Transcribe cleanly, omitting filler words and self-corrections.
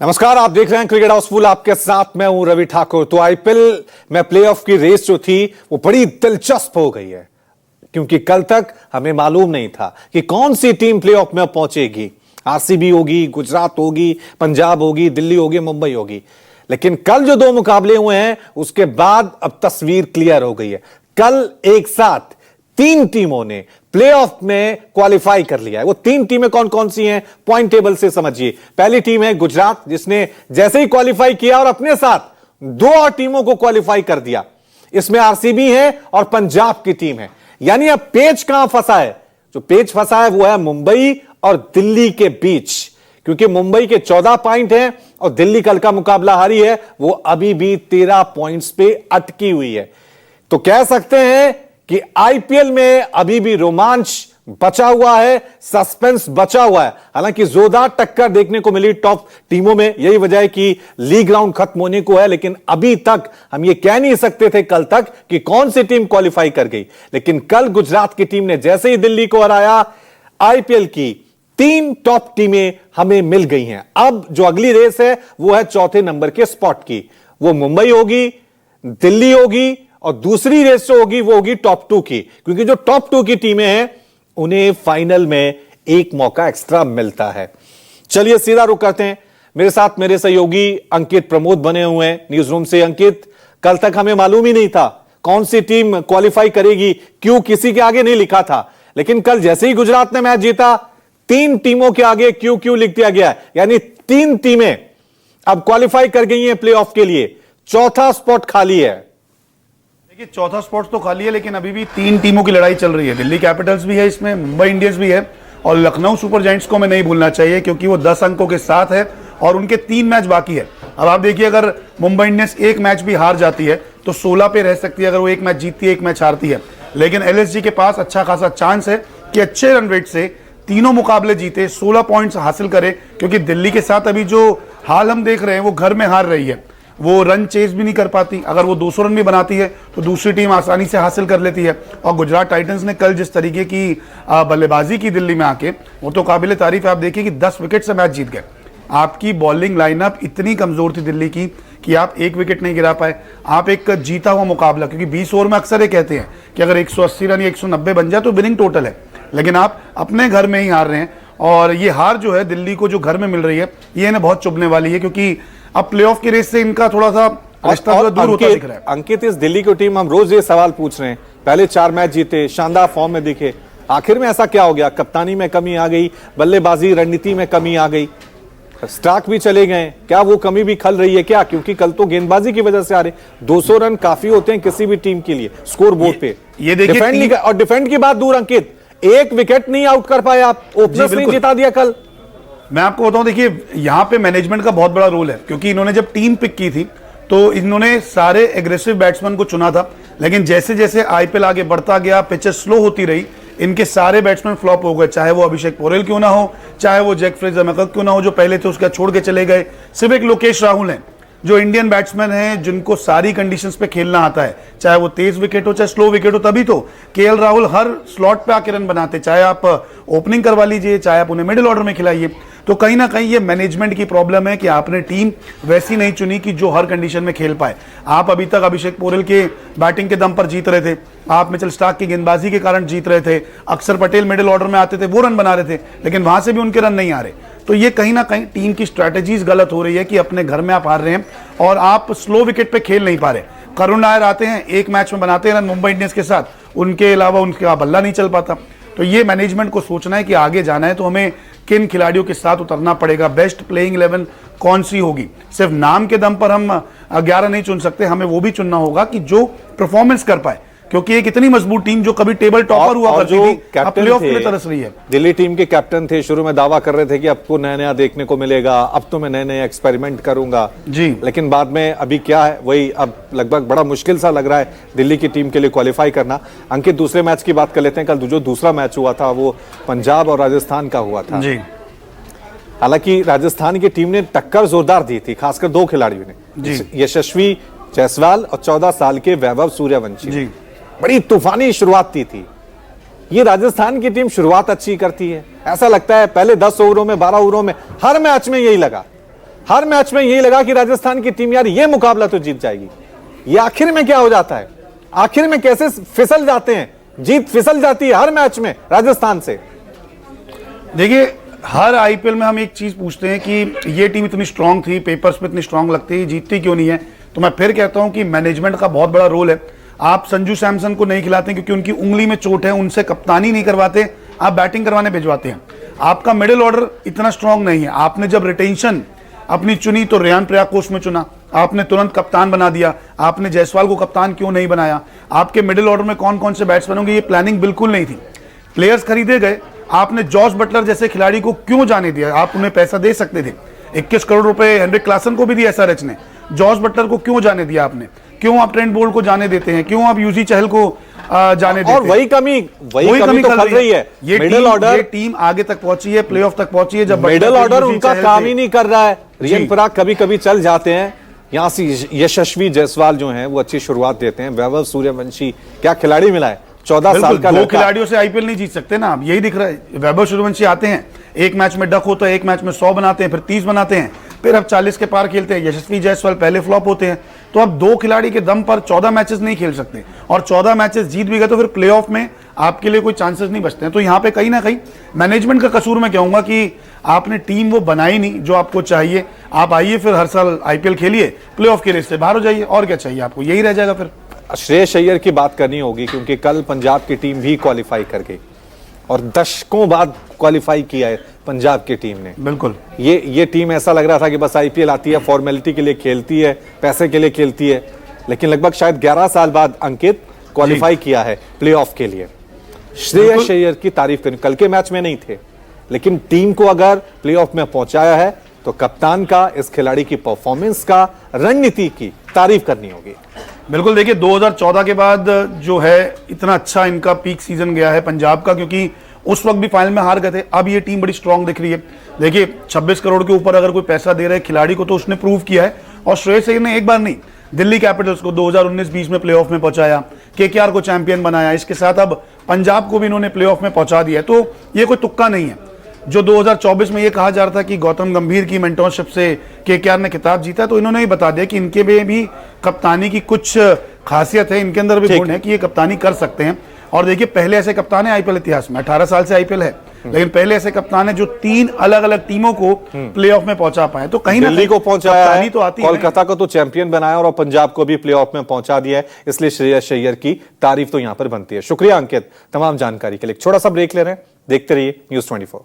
नमस्कार, आप देख रहे हैं क्रिकेट हाउसफुल। आपके साथ मैं हूं रवि ठाकुर। तो आईपीएल में प्लेऑफ की रेस जो थी वो बड़ी दिलचस्प हो गई है, क्योंकि कल तक हमें मालूम नहीं था कि कौन सी टीम प्लेऑफ में पहुंचेगी। आरसीबी होगी, गुजरात होगी, पंजाब होगी, दिल्ली होगी, मुंबई होगी। लेकिन कल जो दो मुकाबले हुए हैं उसके बाद अब तस्वीर क्लियर हो गई है। कल एक साथ तीन टीमों ने प्लेऑफ में क्वालिफाई कर लिया है। वो तीन टीमें कौन कौन सी हैं, पॉइंट टेबल से समझिए। पहली टीम है गुजरात, जिसने जैसे ही क्वालिफाई किया और अपने साथ दो और टीमों को क्वालिफाई कर दिया। इसमें आरसीबी है और पंजाब की टीम है। यानी अब पेच कहां फंसा है? जो पेच फंसा है वो है मुंबई और दिल्ली के बीच, क्योंकि मुंबई के 14 पॉइंट हैं और दिल्ली कल का मुकाबला हारी है, वो अभी भी 13 पॉइंट्स पे अटकी हुई है। तो कह सकते हैं कि आईपीएल में अभी भी रोमांच बचा हुआ है, सस्पेंस बचा हुआ है। हालांकि जोरदार टक्कर देखने को मिली टॉप टीमों में, यही वजह है कि लीग राउंड खत्म होने को है। लेकिन अभी तक हम ये कह नहीं सकते थे कल तक कि कौन सी टीम क्वालिफाई कर गई। लेकिन कल गुजरात की टीम ने जैसे ही दिल्ली को हराया, आईपीएल की तीन टॉप टीमें हमें मिल गई हैं। अब जो अगली रेस है वो है चौथे नंबर के स्पॉट की। वो मुंबई होगी, दिल्ली होगी और दूसरी रेस जो होगी वो होगी टॉप 2 की, क्योंकि जो टॉप 2 की टीमें हैं उन्हें फाइनल में एक मौका एक्स्ट्रा मिलता है। चलिए सीधा रुक करते हैं। मेरे साथ मेरे सहयोगी अंकित प्रमोद बने हुए हैं न्यूज रूम से। अंकित, कल तक हमें मालूम ही नहीं था कौन सी टीम क्वालिफाई करेगी, क्यों किसी के आगे नहीं लिखा था। लेकिन कल जैसे ही गुजरात ने मैच जीता, तीन टीमों के आगे क्यों लिख दिया गया, यानी तीन टीमें अब क्वालिफाई कर गई हैं प्लेऑफ के लिए। चौथा स्पॉट खाली है। देखिए, चौथा स्पॉट तो खाली है, लेकिन अभी भी तीन टीमों की लड़ाई चल रही है। दिल्ली कैपिटल्स भी है इसमें, मुंबई इंडियंस भी है और लखनऊ सुपर जायंट्स को हमें नहीं भूलना चाहिए, क्योंकि वो 10 अंकों के साथ है और उनके 3 मैच बाकी है। अब आप देखिए, अगर मुंबई इंडियंस एक मैच भी हार जाती है तो 16 पे रह सकती है, अगर वो एक मैच जीतती है, एक मैच हारती है। लेकिन एलएसजी के पास अच्छा खासा चांस है कि अच्छे रन रेट से तीनों मुकाबले जीते, 16 पॉइंट्स हासिल करे, क्योंकि दिल्ली के साथ अभी जो हाल हम देख रहे हैं वो घर में हार रही है, वो रन चेज भी नहीं कर पाती। अगर वो 200 रन भी बनाती है तो दूसरी टीम आसानी से हासिल कर लेती है। और गुजरात टाइटंस ने कल जिस तरीके की बल्लेबाजी की दिल्ली में आके, वो तो काबिल तारीफ है। आप देखिए कि 10 विकेट से मैच जीत गए। आपकी बॉलिंग लाइनअप इतनी कमजोर थी दिल्ली की कि आप एक विकेट नहीं गिरा पाए। आप एक जीता हुआ मुकाबला, क्योंकि 20 ओवर में अक्सर ये कहते हैं कि अगर 180 रन या 190 बन जाए तो विनिंग टोटल है, लेकिन आप अपने घर में ही हार रहे हैं। और ये हार जो है दिल्ली को जो घर में मिल रही है, ये इन्हें बहुत चुभने वाली है, क्योंकि अब प्लेऑफ की रेस से इनका थोड़ा सा रिश्ता दूर होता दिख रहा है। अंकित, इस दिल्ली की टीम, हम रोज ये सवाल पूछ रहे हैं, पहले 4 मैच जीते, शानदार फॉर्म में दिखे, आखिर में ऐसा क्या हो गया? कप्तानी में कमी आ गई, बल्लेबाजी रणनीति में कमी आ गई, स्टार्क भी चले गए, क्या वो कमी भी खल रही है क्या? क्योंकि कल तो गेंदबाजी की वजह से आ रहे। 200 रन काफी होते हैं किसी भी टीम के लिए स्कोर बोर्ड पे। ये देखिए, और डिफेंड की बात दूर अंकित, एक विकेट नहीं आउट कर पाए आप, ओपनर्स नहीं जिता दिया कल। मैं आपको बताऊं, देखिए यहां पे मैनेजमेंट का बहुत बड़ा रोल है, क्योंकि इन्होंने जब टीम पिक की थी तो इन्होंने सारे एग्रेसिव बैट्समैन को चुना था। लेकिन जैसे जैसे आईपीएल आगे बढ़ता गया, पिचेस स्लो होती रही, इनके सारे बैट्समैन फ्लॉप हो गए। चाहे वो अभिषेक पोरेल क्यों ना हो, चाहे वो जैक फ्रेजर मैककम क्यों ना हो, जो पहले थे उसका छोड़ के चले गए। सिर्फ एक लोकेश राहुल हैं जो इंडियन बैट्समैन हैं जिनको सारी कंडीशंस पे खेलना आता है, चाहे वो तेज विकेट हो चाहे स्लो विकेट हो। तभी तो केएल राहुल हर स्लॉट पे आके रन बनाते, चाहे आप ओपनिंग करवा लीजिए, चाहे आप उन्हें मिडिल ऑर्डर में खिलाइए। तो कहीं ना कहीं ये मैनेजमेंट की प्रॉब्लम है कि आपने टीम वैसी नहीं चुनी कि जो हर कंडीशन में खेल पाए। आप अभी तक अभिषेक पोरेल के बैटिंग के दम पर जीत रहे थे, आप मिचेल स्टार्क की गेंदबाजी के कारण जीत रहे थे, अक्षर पटेल मिडिल ऑर्डर में आते थे, वो रन बना रहे थे, लेकिन वहां से भी उनके रन नहीं आ रहे। तो ये कहीं ना कहीं टीम की स्ट्रैटेजीज गलत हो रही है कि अपने घर में आप हार रहे हैं और आप स्लो विकेट पे खेल नहीं पा रहे। करुण नायर आते हैं, एक मैच में बनाते हैं रन मुंबई इंडियंस के साथ, उनके अलावा उनका बल्ला नहीं चल पाता। तो ये मैनेजमेंट को सोचना है कि आगे जाना है तो हमें किन खिलाड़ियों के साथ उतरना पड़ेगा, बेस्ट प्लेइंग 11 कौन सी होगी। सिर्फ नाम के दम पर हम 11 नहीं चुन सकते, हमें वो भी चुनना होगा कि जो परफॉर्मेंस कर पाए, क्योंकि एक इतनी मजबूत टीम जो कभी टेबल टॉपर हुआ करती थी, अब प्लेऑफ के लिए तरस रही है। दिल्ली टीम के कैप्टन थे, शुरू में दावा कर रहे थे कि आपको नया नया देखने को मिलेगा, अब तो मैं नए नए एक्सपेरिमेंट करूंगा जी। लेकिन बाद में अभी क्या है, वही अब लगभग बड़ा मुश्किल सा लग रहा है दिल्ली की टीम के लिए क्वालिफाई करना। अंकित, दूसरे मैच की बात कर लेते हैं। कल जो दूसरा मैच हुआ था वो पंजाब और राजस्थान का हुआ था जी। हालांकि राजस्थान की टीम ने टक्कर जोरदार दी थी, खासकर 2 खिलाड़ियों ने, यशस्वी जायसवाल और 14 साल के वैभव सूर्यवंशी जी। बड़ी तूफानी शुरुआत थी। ये राजस्थान की टीम शुरुआत अच्छी करती है, ऐसा लगता है पहले 10 ओवरों में, 12 ओवरों में, हर मैच में यही लगा हर मैच में यही लगा कि राजस्थान की टीम यार ये मुकाबला तो जीत जाएगी। ये आखिर में क्या हो जाता है, आखिर में कैसे फिसल जाते हैं, जीत फिसल जाती है हर मैच में राजस्थान से। देखिए हर आईपीएल में हम एक चीज पूछते हैं कि ये टीम इतनी स्ट्रांग थी, पेपर्स पे इतनी स्ट्रांग लगती है, जीतती क्यों नहीं है। तो मैं फिर कहता हूं कि मैनेजमेंट का बहुत बड़ा रोल है। आप संजू सैमसन को नहीं खिलाते क्योंकि उनकी उंगली में चोट है, उनसे कप्तानी नहीं करवाते, आप बैटिंग करवाने भिजवाते हैं। आपका मिडिल ऑर्डर इतना स्ट्रांग नहीं है। आपने जब रिटेंशन अपनी चुनी तो रेयान पराग को उसमें चुना, आपने तुरंत कप्तान बना दिया। आपने जायसवाल को कप्तान क्यों नहीं बनाया। आपके मिडिल ऑर्डर में कौन कौन से बैट्समैन होंगे, ये प्लानिंग बिल्कुल नहीं थी। प्लेयर्स खरीदे गए, आपने जॉस बटलर जैसे खिलाड़ी को क्यों जाने दिया। आप उन्हें पैसा दे सकते थे, 21 करोड़ रुपए हेनरिक क्लासन को भी दिया एसआरएच ने, जॉस बटलर को क्यों जाने दिया आपने। क्यों आप ट्रेंट बोल्ट को जाने देते हैं, क्यों आप यूजी चहल को जाने देते हैं। और वही कमी तो खल रही है। ये मिडिल ऑर्डर, ये टीम आगे तक पहुंची है, प्लेऑफ तक पहुंची है। जब मिडिल ऑर्डर उनका काम ही नहीं कर रहा है। रियान पराग कभी कभी चल जाते हैं, यहां से यशस्वी जायसवाल जो हैं वो अच्छी शुरुआत देते हैं। वैभव सूर्यवंशी क्या खिलाड़ी मिला है, 14 साल का दो लड़का। खिलाड़ियों से आईपीएल नहीं जीत सकते ना, अब यही दिख रहा है। वैभव सूर्यवंशी आते हैं, एक मैच में डक होता है, एक मैच में 100 बनाते हैं, फिर 30 बनाते हैं, फिर अब 40 के पार खेलते हैं। यशस्वी जायसवाल पहले फ्लॉप होते हैं। तो अब दो खिलाड़ी के दम पर 14 मैचेस नहीं खेल सकते, और 14 मैचेस जीत भी गए तो फिर प्लेऑफ में आपके लिए कोई चांसेस नहीं बचते हैं। तो यहाँ पे कहीं ना कहीं मैनेजमेंट का कसूर मैं कहूंगा कि आपने टीम वो बनाई नहीं जो आपको चाहिए। आप आइए फिर हर साल आईपीएल खेलिए, प्लेऑफ के रेस से बाहर हो जाइए, और क्या चाहिए आपको, यही रह जाएगा फिर। श्रेयस अय्यर की बात करनी होगी क्योंकि कल पंजाब की टीम भी क्वालिफाई कर गई और दशकों बाद क्वालिफाई किया है पंजाब की टीम ने। बिल्कुल ये टीम ऐसा लग रहा था कि बस आईपीएल आती है, फॉर्मेलिटी के लिए खेलती है, पैसे के लिए खेलती है, लेकिन लगभग शायद 11 साल बाद अंकित क्वालिफाई किया है प्लेऑफ के लिए। श्रेयस अय्यर की तारीफ करनी, कल के मैच में नहीं थे, लेकिन टीम को अगर प्लेऑफ में पहुंचाया है तो कप्तान का, इस खिलाड़ी की परफॉर्मेंस का, रणनीति की तारीफ करनी होगी। बिल्कुल। देखिए 2014 के बाद जो है इतना अच्छा इनका पीक सीजन गया है पंजाब का, क्योंकि उस वक्त भी फाइनल में हार गए थे। अब ये टीम बड़ी स्ट्रांग दिख रही है। देखिए 26 करोड़ के ऊपर अगर कोई पैसा दे रहा है खिलाड़ी को तो उसने प्रूव किया है। और श्रेयस अय्यर ने एक बार नहीं, दिल्ली कैपिटल्स को 2019-20 में प्लेऑफ में पहुंचाया, केकेआर को चैंपियन बनाया, इसके साथ अब पंजाब को भी इन्होंने प्लेऑफ में पहुंचा दिया। तो ये कोई तुक्का नहीं है। जो 2024 में ये कहा जा रहा था कि गौतम गंभीर की मेंटरशिप से केकेआर ने खिताब जीता, तो इन्होंने ही बता दिया कि इनके में भी कप्तानी की कुछ खासियत है, इनके अंदर भी गुण है कि ये कप्तानी कर सकते हैं। और देखिए पहले ऐसे कप्तान है आईपीएल इतिहास में, 18 साल से आईपीएल है, लेकिन पहले ऐसे कप्तान है जो 3 अलग अलग टीमों को प्लेऑफ में पहुंचा पाए। तो कहीं ना दिल्ली को पहुंचाया है, तो आती है, कोलकाता को तो चैंपियन बनाया और पंजाब को भी प्लेऑफ में पहुंचा दिया है। इसलिए श्रेयस अय्यर की तारीफ तो यहां पर बनती है। शुक्रिया अंकित तमाम जानकारी के लिए। छोटा सा ब्रेक ले रहे हैं, देखते रहिए News 24।